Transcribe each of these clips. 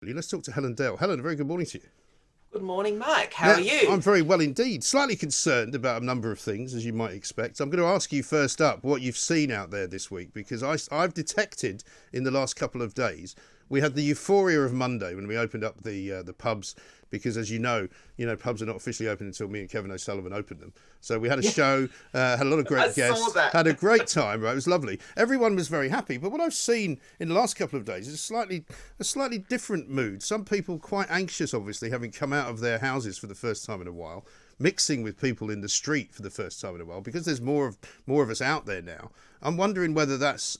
Let's talk to Helen Dale. Helen, a very good morning to you. Good morning, Mike. How are you? I'm very well indeed. Slightly concerned about a number of things, as you might expect. I'm going to ask you first up what you've seen out there this week, because I've detected in the last couple of days we had the euphoria of Monday when we opened up the pubs, because as you know, pubs are not officially open until me and Kevin O'Sullivan opened them. So we had a show, had a lot of I great saw guests, that. had a great time. Right, it was lovely. Everyone was very happy. But what I've seen in the last couple of days is a slightly different mood. Some people quite anxious, obviously, having come out of their houses for the first time in a while, mixing with people in the street for the first time in a while, because there's more of us out there now. I'm wondering whether that's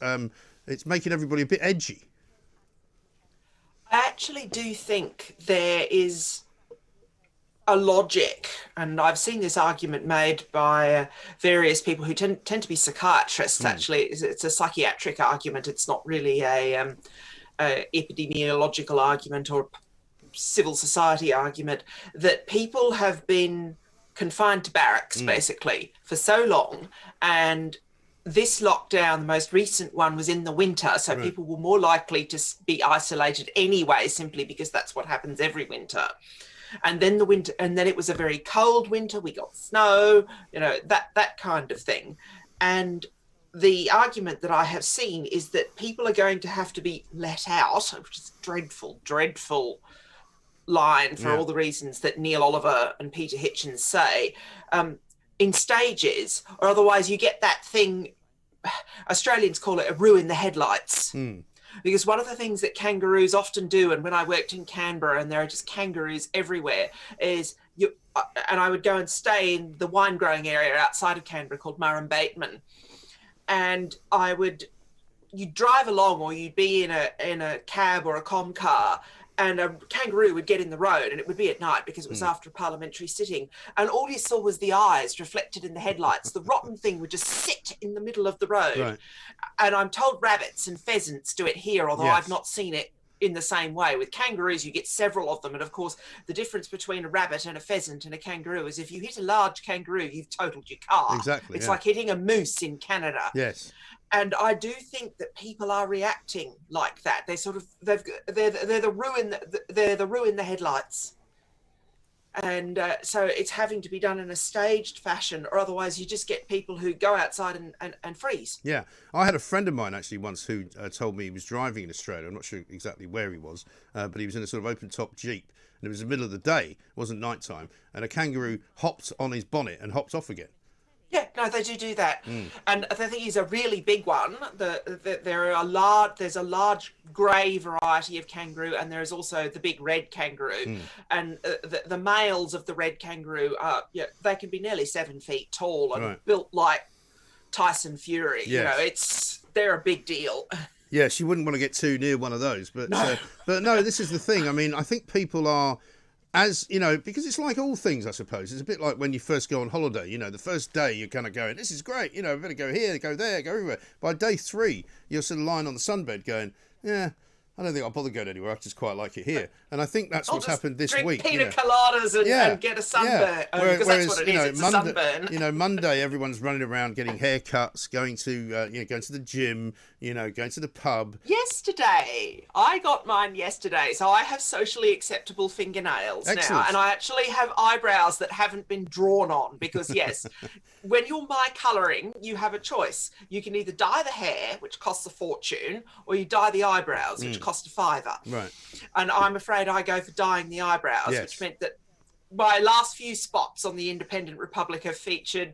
it's making everybody a bit edgy. I actually do think there is a logic, and I've seen this argument made by various people who tend to be psychiatrists. Actually, it's a psychiatric argument. It's not really a epidemiological argument or civil society argument, that people have been confined to barracks basically for so long, and this lockdown, the most recent one, was in the winter, so Right. people were more likely to be isolated anyway, simply because that's what happens every winter. And then it was a very cold winter. We got snow, that kind of thing. And the argument that I have seen is that people are going to have to be let out, which is a dreadful, dreadful line for all the reasons that Neil Oliver and Peter Hitchens say, in stages, or otherwise you get that thing, Australians call it a ruin the headlights. Because one of the things that kangaroos often do, and when I worked in Canberra and there are just kangaroos everywhere, is and I would go and stay in the wine growing area outside of Canberra called Murrumbateman, and you'd drive along, or you'd be in a cab or a com car, and a kangaroo would get in the road, and it would be at night because it was after a parliamentary sitting, and all you saw was the eyes reflected in the headlights. The rotten thing would just sit in the middle of the road. Right. And I'm told rabbits and pheasants do it here, although Yes. I've not seen it in the same way. With kangaroos, you get several of them, and of course the difference between a rabbit and a pheasant and a kangaroo is if you hit a large kangaroo, you've totaled your car. Exactly, It's yeah. like hitting a moose in Canada. Yes. And I do think that people are reacting like that. They're the ruin the headlights, and so it's having to be done in a staged fashion, or otherwise you just get people who go outside and freeze. Yeah, I had a friend of mine actually once who told me he was driving in Australia. I'm not sure exactly where he was, but he was in a sort of open top Jeep, and it was the middle of the day, it wasn't night time, and a kangaroo hopped on his bonnet and hopped off again. Yeah, no, they do that, and the thing is, a really big one. There's a large grey variety of kangaroo, and there is also the big red kangaroo, and the males of the red kangaroo are, they can be nearly 7 feet tall and Right. built like Tyson Fury. Yes. They're a big deal. Yes, you wouldn't want to get too near one of those, but no, this is the thing. I mean, I think people are, as you know, because it's like all things, I suppose. It's a bit like when you first go on holiday. You know, the first day you're kind of going, "This is great." You know, we better go here, go there, go everywhere. By day 3, you're sort of lying on the sunbed, going, "Yeah, I don't think I'll bother going anywhere. I just quite like it here." And I think that's I'll what's just happened this drink week. pina coladas and get a sunburn, because Whereas, that's what it is. It's a sunburn. Monday everyone's running around getting haircuts, going to going to the gym, going to the pub. Yesterday, I got mine yesterday, so I have socially acceptable fingernails Excellent. now, and I actually have eyebrows that haven't been drawn on, because yes, when you're my colouring, you have a choice. You can either dye the hair, which costs a fortune, or you dye the eyebrows, which cost a fiver. Right. And I'm afraid I go for dyeing the eyebrows, Yes. which meant that my last few spots on the Independent Republic have featured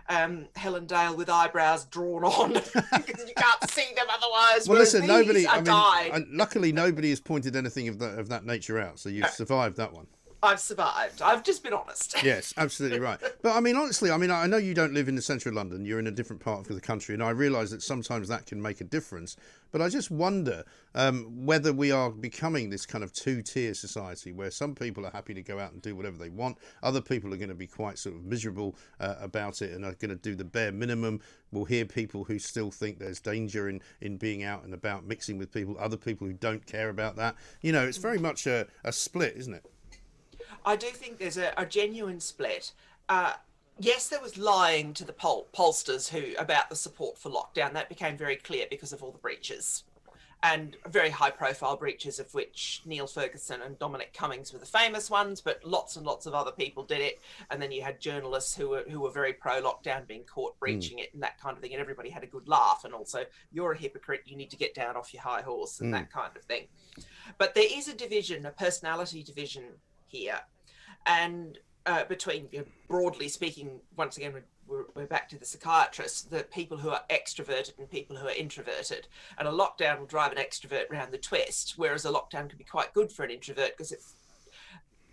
Helen Dale with eyebrows drawn on, because you can't see them otherwise. Well, listen, nobody. Are dyed. Luckily, nobody has pointed anything of that nature out, so you've survived that one. I've survived. I've just been honest. Yes, absolutely right. But I mean, honestly, I know you don't live in the centre of London. You're in a different part of the country, and I realise that sometimes that can make a difference. But I just wonder whether we are becoming this kind of two-tier society where some people are happy to go out and do whatever they want. Other people are going to be quite sort of miserable about it and are going to do the bare minimum. We'll hear people who still think there's danger in being out and about, mixing with people. Other people who don't care about that. It's very much a split, isn't it? I do think there's a genuine split. Yes, there was lying to the pollsters about the support for lockdown. That became very clear because of all the breaches. and very high profile breaches, of which Neil Ferguson and Dominic Cummings were the famous ones, but lots and lots of other people did it. And then you had journalists who were very pro lockdown being caught breaching it and that kind of thing, and everybody had a good laugh. And also, you're a hypocrite, you need to get down off your high horse and that kind of thing. But there is a division, a personality division here, and between, broadly speaking, once again, we're back to the psychiatrists, the people who are extroverted and people who are introverted. And a lockdown will drive an extrovert round the twist, whereas a lockdown can be quite good for an introvert because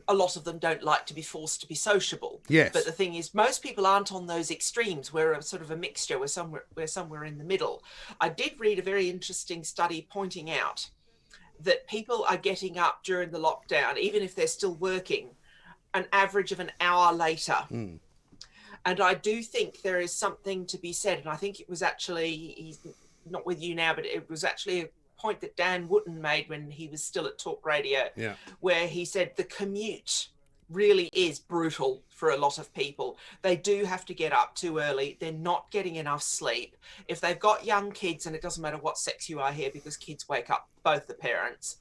a lot of them don't like to be forced to be sociable. Yes. But the thing is, most people aren't on those extremes. We're a sort of a mixture. We're somewhere in the middle. I did read a very interesting study pointing out that people are getting up during the lockdown, even if they're still working, an average of an hour later. And I do think there is something to be said. And I think it was actually, he's not with you now, but it was actually a point that Dan Wootton made when he was still at Talk Radio, where he said the commute really is brutal for a lot of people. They do have to get up too early. They're not getting enough sleep. If they've got young kids, and it doesn't matter what sex you are here because kids wake up both the parents,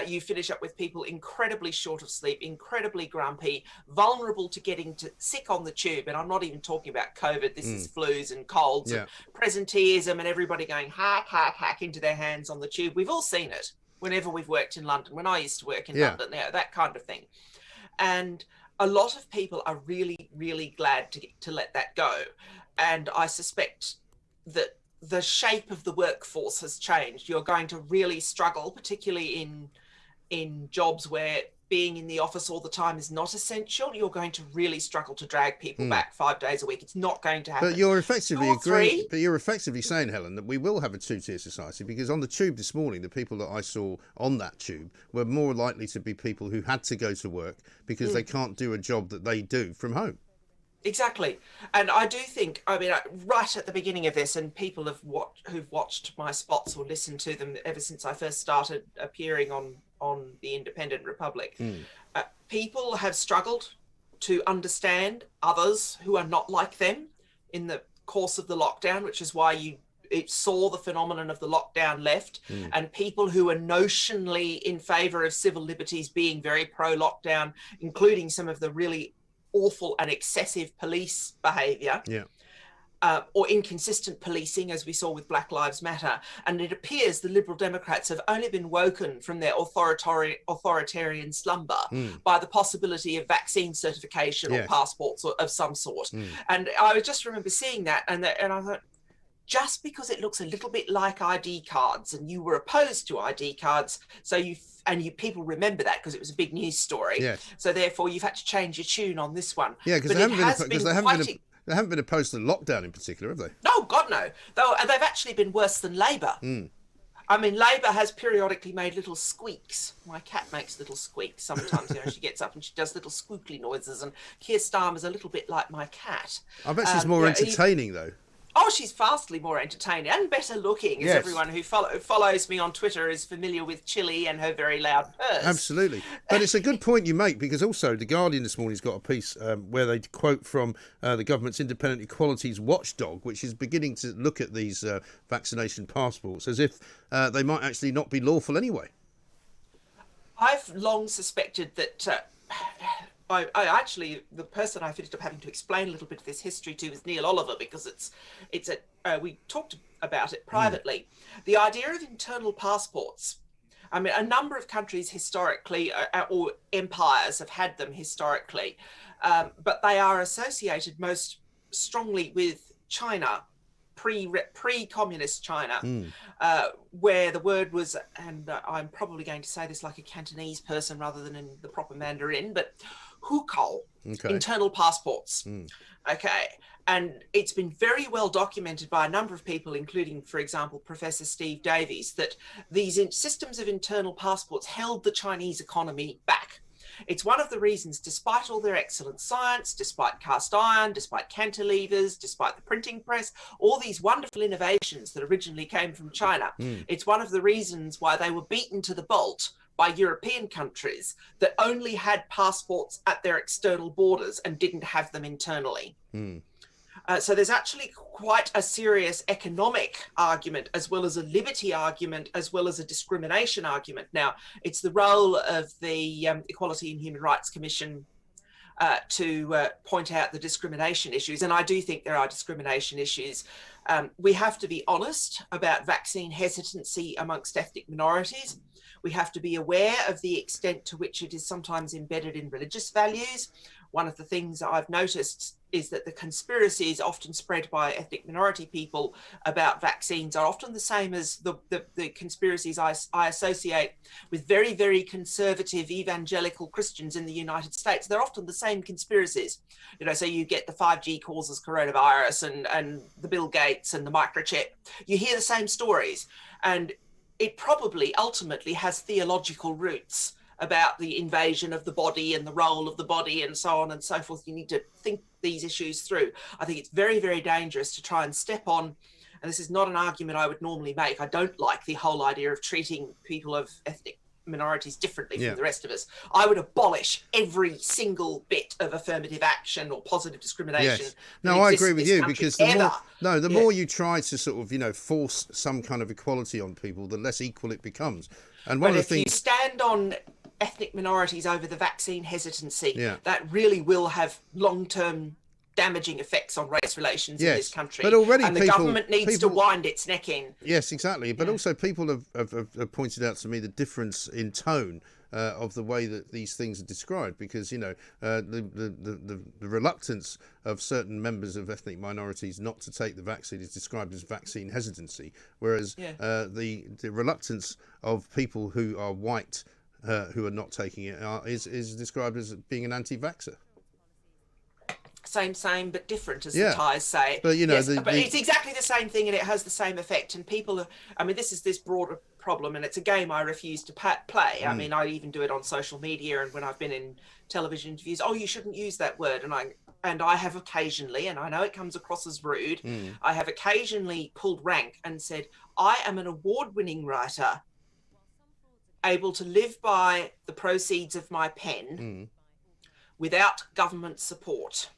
you finish up with people incredibly short of sleep, incredibly grumpy, vulnerable to getting sick on the tube. And I'm not even talking about COVID. This is flus and colds and presenteeism and everybody going hack, hack, hack into their hands on the tube. We've all seen it whenever we've worked in London, when I used to work in London, that kind of thing. And a lot of people are really, really glad to let that go. And I suspect that the shape of the workforce has changed. You're going to really struggle, particularly in jobs where being in the office all the time is not essential. You're going to really struggle to drag people back 5 days a week. It's not going to happen. But you're effectively saying, Helen, that we will have a two-tier society, because on the tube this morning, the people that I saw on that tube were more likely to be people who had to go to work because they can't do a job that they do from home. Exactly. And I do think, I mean, right at the beginning of this, and people who've watched my spots or listened to them ever since I first started appearing on the Independent Republic, people have struggled to understand others who are not like them in the course of the lockdown, which is why it saw the phenomenon of the lockdown left, and people who are notionally in favour of civil liberties being very pro-lockdown, including some of the really awful and excessive police behaviour, or inconsistent policing, as we saw with Black Lives Matter. And it appears the Liberal Democrats have only been woken from their authoritarian slumber by the possibility of vaccine certification or passports of some sort. And I just remember seeing that, and I thought, just because it looks a little bit like ID cards, and you were opposed to ID cards, so people remember that because it was a big news story. Yes. So therefore, you've had to change your tune on this one. Yeah, because they haven't been opposed to the lockdown in particular, have they? No, God no. They've actually been worse than Labour. I mean, Labour has periodically made little squeaks. My cat makes little squeaks sometimes. She gets up and she does little squeakly noises. And Keir Starmer's a little bit like my cat. I bet she's more entertaining, though. Oh, she's vastly more entertaining and better looking, as everyone who follows me on Twitter is familiar with Chili and her very loud purrs. Absolutely. But it's a good point you make, because also The Guardian this morning's got a piece where they quote from the government's independent equalities watchdog, which is beginning to look at these vaccination passports as if they might actually not be lawful anyway. I've long suspected that... I actually, the person I finished up having to explain a little bit of this history to is Neil Oliver, because we talked about it privately. The idea of internal passports. I mean, a number of countries historically, or empires, have had them historically, but they are associated most strongly with China, pre-communist China, where the word was, and I'm probably going to say this like a Cantonese person rather than in the proper Mandarin, but hukou, internal passports. Okay. And it's been very well documented by a number of people, including, for example, Professor Steve Davies, that these systems of internal passports held the Chinese economy back. It's one of the reasons, despite all their excellent science, despite cast iron, despite cantilevers, despite the printing press, all these wonderful innovations that originally came from China, it's one of the reasons why they were beaten to the bolt by European countries that only had passports at their external borders and didn't have them internally. So there's actually quite a serious economic argument, as well as a liberty argument, as well as a discrimination argument. Now, it's the role of the Equality and Human Rights Commission to point out the discrimination issues. And I do think there are discrimination issues. We have to be honest about vaccine hesitancy amongst ethnic minorities. We have to be aware of the extent to which it is sometimes embedded in religious values. One of the things that I've noticed is that the conspiracies often spread by ethnic minority people about vaccines are often the same as the conspiracies I associate with very, very conservative evangelical Christians in the United States. They're often the same conspiracies. So you get the 5G causes coronavirus and the Bill Gates and the microchip. You hear the same stories. And it probably ultimately has theological roots about the invasion of the body and the role of the body and so on and so forth. You need to think these issues through. I think it's very, very dangerous to try and step on, and this is not an argument I would normally make. I don't like the whole idea of treating people of ethnic minorities differently from the rest of us. I would abolish every single bit of affirmative action or positive discrimination. Yes. No, I agree with you, because the more you try to sort of, force some kind of equality on people, the less equal it becomes. And one of the things, if you stand on ethnic minorities over the vaccine hesitancy, that really will have long-term damaging effects on race relations in this country. But already the government needs to wind its neck in. Yes, exactly. But also people have pointed out to me the difference in tone of the way that these things are described, because the reluctance of certain members of ethnic minorities not to take the vaccine is described as vaccine hesitancy, whereas the reluctance of people who are white who are not taking it is described as being an anti-vaxxer. Same, but different, as the Thais say. But but it's exactly the same thing, and it has the same effect. And people this is this broader problem, and it's a game I refuse to play. I mean, I even do it on social media, and when I've been in television interviews, you shouldn't use that word. And I have occasionally, and I know it comes across as rude, I have occasionally pulled rank and said, I am an award-winning writer, able to live by the proceeds of my pen without government support,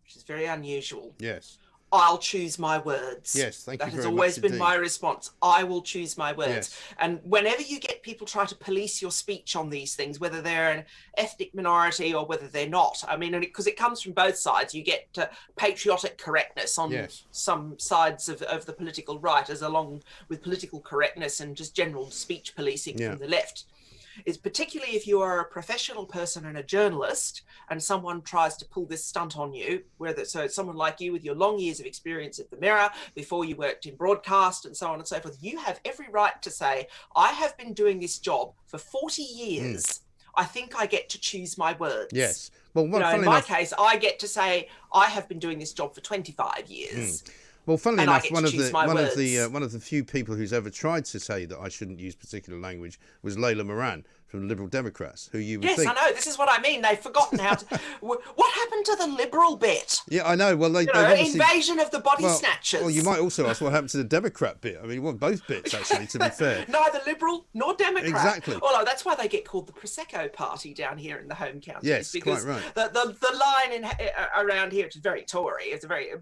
which is very unusual. Yes. I'll choose my words. Yes, thank you very much. That has always been my response. I will choose my words. Yes. And whenever you get people try to police your speech on these things, whether they're an ethnic minority or whether they're not, because it comes from both sides. You get patriotic correctness on some sides of the political right, as along with political correctness and just general speech policing from the left. Is particularly if you are a professional person and a journalist and someone tries to pull this stunt on you, so someone like you with your long years of experience at the Mirror, before you worked in broadcast and so on and so forth, you have every right to say, I have been doing this job for 40 years. I think I get to choose my words. Yes. Well, in my case, I get to say, I have been doing this job for 25 years. Well, funnily enough, one of the few people who's ever tried to say that I shouldn't use particular language was Layla Moran from the Liberal Democrats, who you would think... Yes, I know. This is what I mean. They've forgotten how to... What happened to the Liberal bit? Yeah, I know. Well, they invasion of the body snatchers. Well, you might also ask what happened to the Democrat bit. I mean, well, both bits, actually, to be fair. Neither Liberal nor Democrat. Exactly. Although that's why they get called the Prosecco Party down here in the home counties. Yes, because quite right. The line around here, which is very Tory,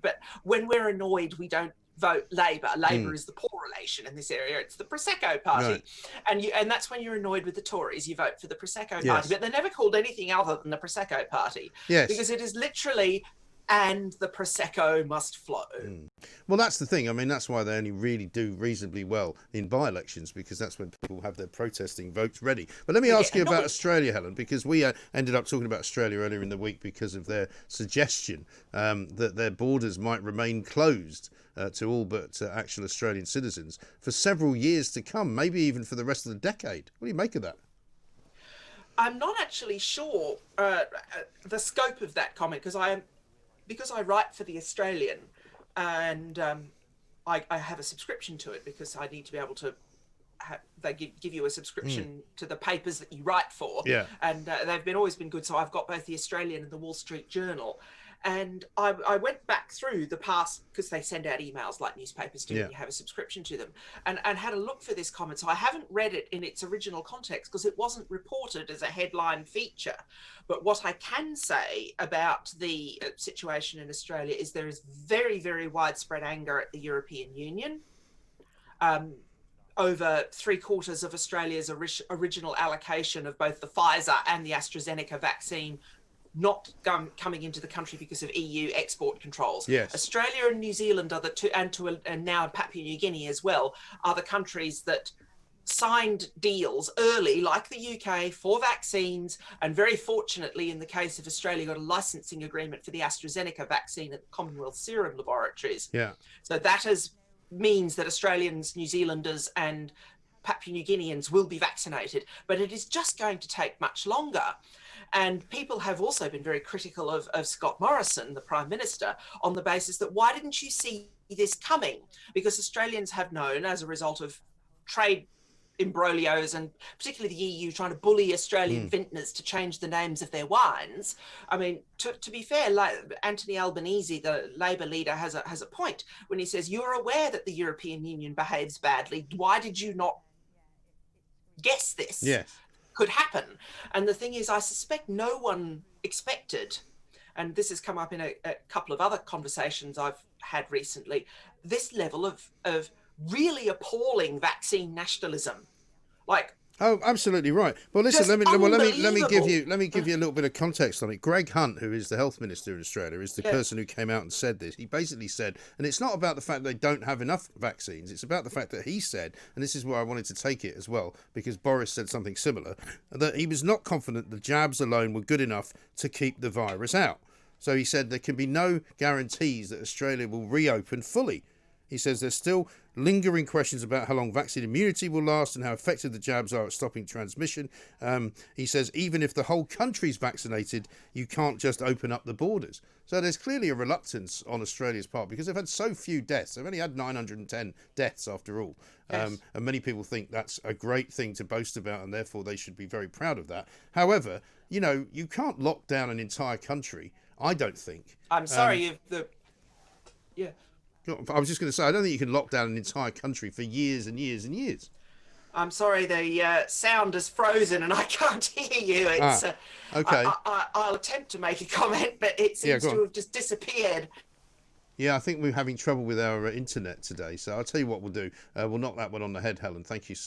but when we're annoyed, we don't vote Labour. Labour is the poor relation in this area. It's the Prosecco Party. Right. And that's when you're annoyed with the Tories, you vote for the Prosecco Party. But they're never called anything other than the Prosecco Party. Yes. Because it is literally, and the Prosecco must flow. Well, that's the thing. I mean, that's why they only really do reasonably well in by-elections, because that's when people have their protesting votes ready. But let me ask you about Australia, Helen, because we ended up talking about Australia earlier in the week because of their suggestion that their borders might remain closed to all but actual Australian citizens for several years to come, maybe even for the rest of the decade. What do you make of that? I'm not actually sure the scope of that comment, because I write for The Australian, and I have a subscription to it because I need to be able to they give you a subscription to the papers that you write for. And they've always been good. So I've got both The Australian and The Wall Street Journal. And I went back through the past, because they send out emails like newspapers do, Yeah. and you have a subscription to them, and had a look for this comment. So I haven't read it in its original context because it wasn't reported as a headline feature. But what I can say about the situation in Australia is there is very, very widespread anger at the European Union. Over 3/4 of Australia's original allocation of both the Pfizer and the AstraZeneca vaccine not coming into the country because of EU export controls. Yes. Australia and New Zealand are the two, and now Papua New Guinea as well, are the countries that signed deals early, like the UK, for vaccines, and very fortunately, in the case of Australia, got a licensing agreement for the AstraZeneca vaccine at the Commonwealth Serum Laboratories. Yeah. So that means that Australians, New Zealanders, and Papua New Guineans will be vaccinated, but it is just going to take much longer. And people have also been very critical of Scott Morrison, the Prime Minister, on the basis that why didn't you see this coming? Because Australians have known, as a result of trade imbroglios and particularly the EU trying to bully Australian vintners to change the names of their wines. I mean, to be fair, like Anthony Albanese, the Labor leader, has a point when he says, you're aware that the European Union behaves badly. Why did you not guess this? Yes. Could happen. And the thing is, I suspect no one expected, and this has come up in a couple of other conversations I've had recently, this level of really appalling vaccine nationalism. Like, oh, absolutely right. Well, listen, let me give you a little bit of context on it. Greg Hunt, who is the health minister in Australia, is the person who came out and said this. He basically said, and it's not about the fact they don't have enough vaccines. It's about the fact that he said, and this is where I wanted to take it as well, because Boris said something similar, that he was not confident the jabs alone were good enough to keep the virus out. So he said there can be no guarantees that Australia will reopen fully. He says there's still lingering questions about how long vaccine immunity will last and how effective the jabs are at stopping transmission. He says even if the whole country's vaccinated, you can't just open up the borders. So there's clearly a reluctance on Australia's part because they've had so few deaths. They've only had 910 deaths after all. Yes. And many people think that's a great thing to boast about and therefore they should be very proud of that. However, you know, you can't lock down an entire country, I don't think. I'm sorry, I was just going to say, I don't think you can lock down an entire country for years and years and years. I'm sorry, the sound is frozen and I can't hear you. It's okay. I'll attempt to make a comment, but it seems to have just disappeared. Yeah, I think we're having trouble with our internet today. So I'll tell you what we'll do. We'll knock that one on the head, Helen. Thank you so